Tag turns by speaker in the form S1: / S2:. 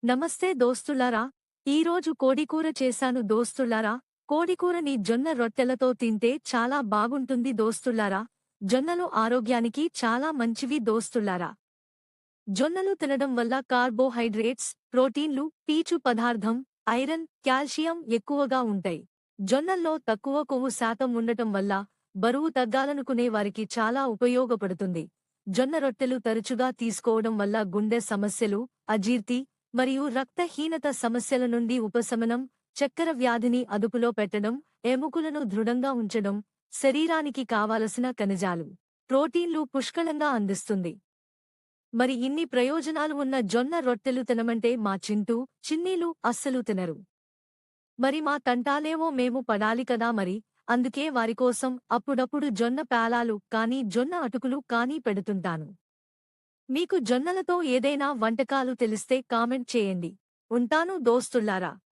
S1: నమస్తే దోస్తులారా. ఈరోజు కోడికూర చేశాను దోస్తులారా. కోడికూరని జొన్న రొట్టెలతో తింటే చాలా బాగుంటుంది దోస్తులారా. జొన్నలు ఆరోగ్యానికి చాలా మంచివి దోస్తులారా. జొన్నలు తినడం వల్ల కార్బోహైడ్రేట్స్, ప్రోటీన్లు, పీచు పదార్థం, ఐరన్, కాల్షియం ఎక్కువగా ఉంటాయి. జొన్నల్లో తక్కువ కొవ్వు శాతం ఉండటం వల్ల బరువు తగ్గాలనుకునే వారికి చాలా ఉపయోగపడుతుంది. జొన్న రొట్టెలు తరచుగా తీసుకోవడం వల్ల గుండె సమస్యలు, అజీర్తి మరియు రక్తహీనత సమస్యల నుండి ఉపశమనం, చక్కెర వ్యాధిని అదుపులో పెట్టడం, ఎముకలను దృఢంగా ఉంచడం, శరీరానికి కావలసిన ఖనిజాలు, ప్రోటీన్లు పుష్కలంగా అందిస్తుంది. మరి ఇన్ని ప్రయోజనాలు ఉన్న జొన్న రొట్టెలు తినమంటే మా చిన్నీలు అస్సలు తినరు. మరి మా తంటాలేవో మేము పడాలి కదా మరి. అందుకే వారికోసం అప్పుడప్పుడు జొన్న పేలాలు కానీ జొన్న అటుకులు కానీ పెడుతుంటాను. మీకు జొన్నలతో ఏదైనా వంటకాలు తెలిస్తే కామెంట్ చేయండి. ఉంటాను దోస్తుల్లారా.